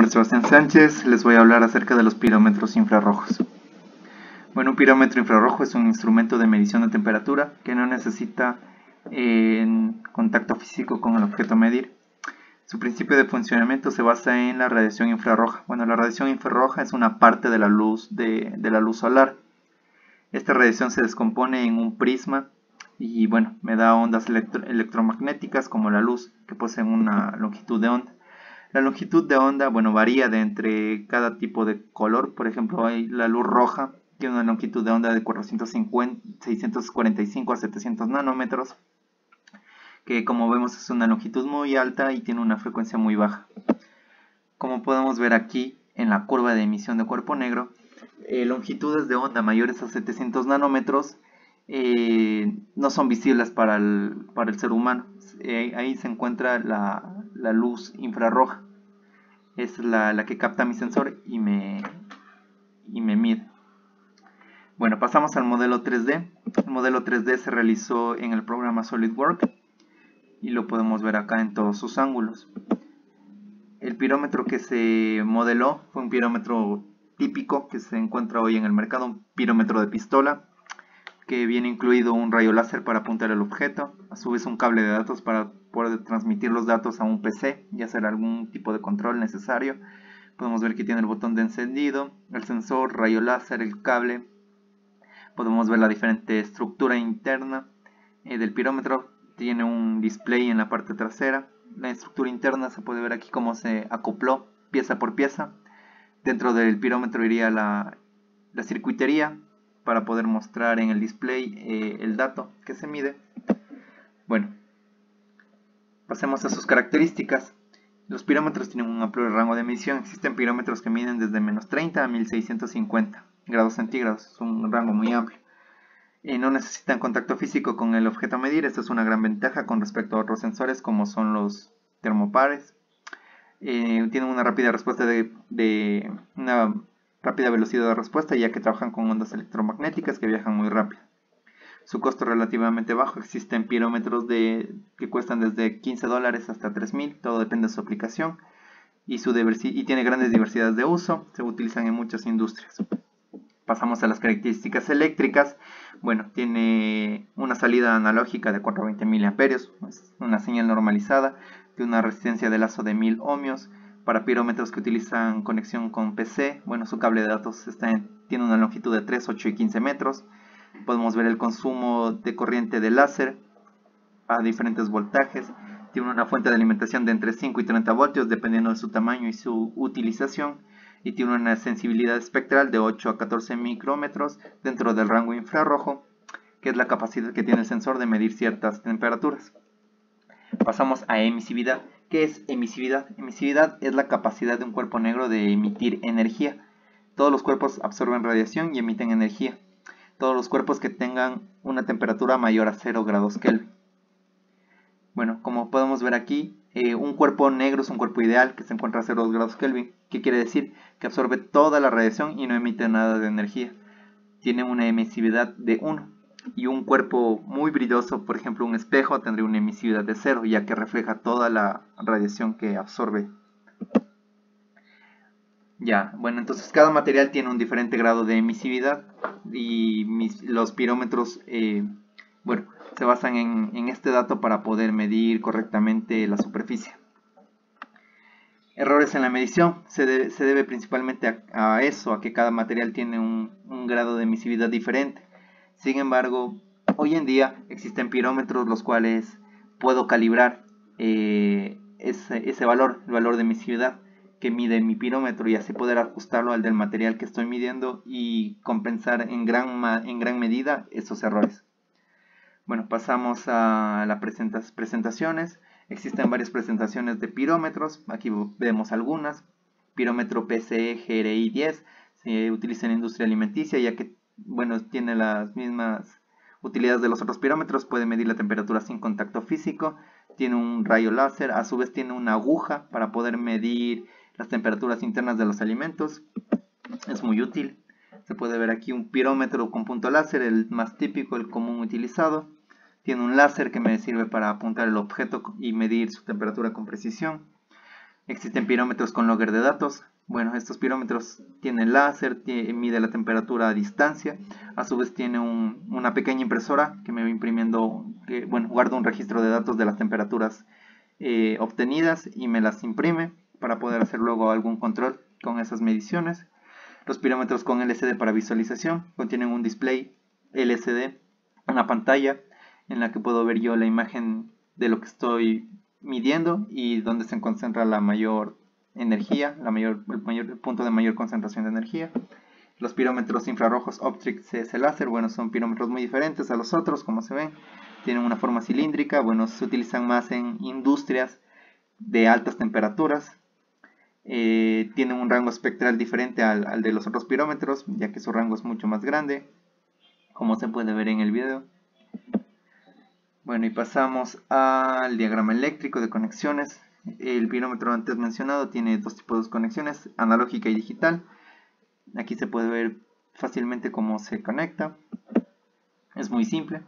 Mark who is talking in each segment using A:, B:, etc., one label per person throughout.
A: nombre es Sebastián Sánchez, les voy a hablar acerca de los pirómetros infrarrojos. Bueno, un pirómetro infrarrojo es un instrumento de medición de temperatura que no necesita contacto físico con el objeto a medir. Su principio de funcionamiento se basa en la radiación infrarroja. Bueno, la radiación infrarroja es una parte de la luz de la luz solar. Esta radiación se descompone en un prisma y bueno, me da ondas electromagnéticas como la luz, que poseen una longitud de onda. La longitud de onda, bueno, varía de entre cada tipo de color. Por ejemplo, hay la luz roja, tiene una longitud de onda de 645 a 700 nanómetros, que como vemos es una longitud muy alta y tiene una frecuencia muy baja. Como podemos ver aquí en la curva de emisión de cuerpo negro, longitudes de onda mayores a 700 nanómetros no son visibles para el ser humano. Ahí se encuentra la luz infrarroja. Es la que capta mi sensor y me mide. Bueno, pasamos al modelo 3D. El modelo 3D se realizó en el programa SolidWorks y lo podemos ver acá en todos sus ángulos. El pirómetro que se modeló fue un pirómetro típico que se encuentra hoy en el mercado, un pirómetro de pistola, que viene incluido un rayo láser para apuntar el objeto, a su vez un cable de datos para poder transmitir los datos a un PC y hacer algún tipo de control necesario. Podemos ver que tiene el botón de encendido, el sensor, rayo láser, el cable. Podemos ver la diferente estructura interna del pirómetro. Tiene un display en la parte trasera. La estructura interna se puede ver aquí cómo se acopló pieza por pieza. Dentro del pirómetro iría la circuitería para poder mostrar en el display el dato que se mide. Bueno, pasemos a sus características. Los pirómetros tienen un amplio rango de medición. Existen pirómetros que miden desde menos 30 a 1650 grados centígrados. Es un rango muy amplio. No necesitan contacto físico con el objeto a medir. Esta es una gran ventaja con respecto a otros sensores como son los termopares. Tienen una rápida respuesta una rápida velocidad de respuesta, ya que trabajan con ondas electromagnéticas que viajan muy rápido. Su costo es relativamente bajo. Existen pirómetros que cuestan desde $15 hasta $3000, todo depende de su aplicación, y tiene grandes diversidades de uso. Se utilizan en muchas industrias. Pasamos a las características eléctricas. Bueno, tiene una salida analógica de 420 mA, una señal normalizada, tiene una resistencia de lazo de 1000 ohmios. Para pirómetros que utilizan conexión con PC, bueno, su cable de datos tiene una longitud de 3, 8 y 15 metros. Podemos ver el consumo de corriente de láser a diferentes voltajes. Tiene una fuente de alimentación de entre 5 y 30 voltios dependiendo de su tamaño y su utilización. Y tiene una sensibilidad espectral de 8 a 14 micrómetros dentro del rango infrarrojo, que es la capacidad que tiene el sensor de medir ciertas temperaturas. Pasamos a emisividad. ¿Qué es emisividad? Emisividad es la capacidad de un cuerpo negro de emitir energía. Todos los cuerpos absorben radiación y emiten energía. Todos los cuerpos que tengan una temperatura mayor a 0 grados Kelvin. Bueno, como podemos ver aquí, un cuerpo negro es un cuerpo ideal que se encuentra a 0 grados Kelvin. ¿Qué quiere decir? Que absorbe toda la radiación y no emite nada de energía. Tiene una emisividad de 1. Y un cuerpo muy brilloso, por ejemplo un espejo, tendría una emisividad de 0, ya que refleja toda la radiación que absorbe. Ya, bueno, entonces cada material tiene un diferente grado de emisividad y los pirómetros, bueno, se basan en este dato para poder medir correctamente la superficie. Errores en la medición. Se debe principalmente a eso, a que cada material tiene un grado de emisividad diferente. Sin embargo, hoy en día existen pirómetros los cuales puedo calibrar ese valor, el valor de emisividad que mide mi pirómetro, y así poder ajustarlo al del material que estoy midiendo y compensar en gran medida esos errores. Bueno, pasamos a las presentaciones. Existen varias presentaciones de pirómetros. Aquí vemos algunas. Pirómetro PCE GRI 10 se utiliza en la industria alimenticia, ya que bueno, tiene las mismas utilidades de los otros pirómetros. Puede medir la temperatura sin contacto físico. Tiene un rayo láser. A su vez tiene una aguja para poder medir las temperaturas internas de los alimentos. Es muy útil. Se puede ver aquí un pirómetro con punto láser, el más típico, el común utilizado. Tiene un láser que me sirve para apuntar el objeto y medir su temperatura con precisión. Existen pirómetros con logger de datos. Bueno, estos pirómetros tienen láser, mide la temperatura a distancia. A su vez tiene una pequeña impresora que me va imprimiendo, guarda un registro de datos de las temperaturas obtenidas y me las imprime para poder hacer luego algún control con esas mediciones. Los pirómetros con LCD para visualización contienen un display LCD, una pantalla en la que puedo ver yo la imagen de lo que estoy midiendo y donde se concentra la mayor energía, el punto de mayor concentración de energía. Los pirómetros infrarrojos Optrix CS Laser, bueno, son pirómetros muy diferentes a los otros, como se ven. Tienen una forma cilíndrica, bueno, se utilizan más en industrias de altas temperaturas. Tienen un rango espectral diferente al de los otros pirómetros, ya que su rango es mucho más grande, como se puede ver en el video. Bueno, y pasamos al diagrama eléctrico de conexiones. El pirómetro antes mencionado tiene dos tipos de conexiones, analógica y digital. Aquí se puede ver fácilmente cómo se conecta. Es muy simple.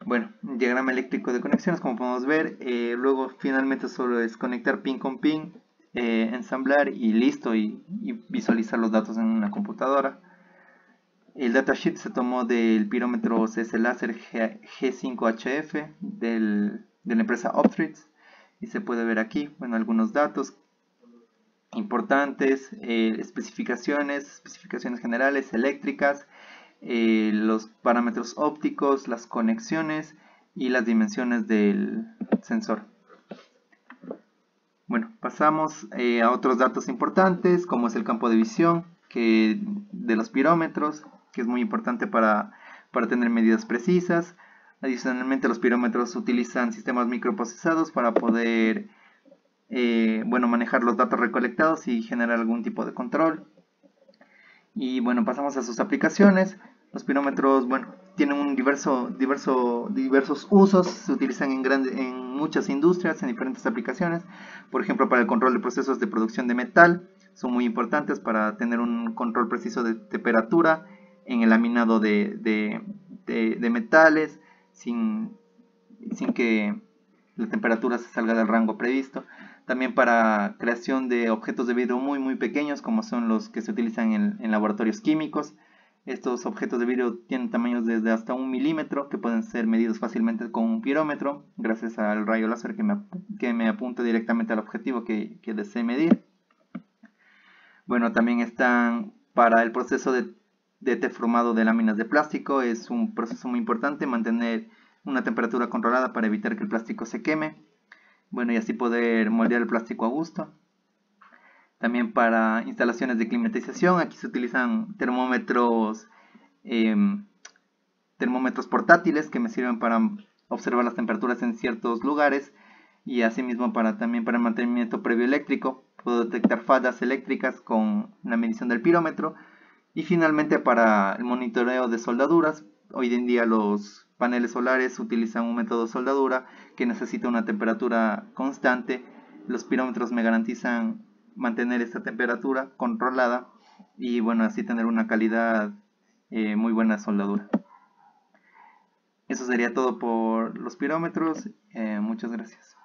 A: Bueno, diagrama eléctrico de conexiones, como podemos ver. Luego finalmente solo es conectar pin con pin, ensamblar y listo, y visualizar los datos en una computadora. El datasheet se tomó del pirómetro CS Laser G5HF de la empresa Optrix y se puede ver aquí, bueno, algunos datos importantes, especificaciones generales, eléctricas, los parámetros ópticos, las conexiones y las dimensiones del sensor. Bueno, pasamos a otros datos importantes, como es el campo de visión de los pirómetros, que es muy importante para tener medidas precisas. Adicionalmente, los pirómetros utilizan sistemas microprocesados para poder manejar los datos recolectados y generar algún tipo de control. Y bueno, pasamos a sus aplicaciones. Los pirómetros, bueno, tienen diversos usos, se utilizan en muchas industrias, en diferentes aplicaciones. Por ejemplo, para el control de procesos de producción de metal, son muy importantes para tener un control preciso de temperatura en el laminado de metales, sin que la temperatura se salga del rango previsto. También para creación de objetos de vidrio muy pequeños, como son los que se utilizan en laboratorios químicos. Estos objetos de vidrio tienen tamaños desde hasta 1 milímetro que pueden ser medidos fácilmente con un pirómetro gracias al rayo láser que me apunta directamente al objetivo que desee medir. Bueno, también están para el proceso de deformado de láminas de plástico. Es un proceso muy importante mantener una temperatura controlada para evitar que el plástico se queme. Bueno, y así poder moldear el plástico a gusto. También para instalaciones de climatización, aquí se utilizan termómetros portátiles que me sirven para observar las temperaturas en ciertos lugares, y asimismo también para el mantenimiento previo eléctrico. Puedo detectar fallas eléctricas con la medición del pirómetro. Y finalmente para el monitoreo de soldaduras. Hoy en día los paneles solares utilizan un método de soldadura que necesita una temperatura constante. Los pirómetros me garantizan mantener esta temperatura controlada y bueno, así tener una calidad muy buena de soldadura. Eso sería todo por los pirómetros. Muchas gracias.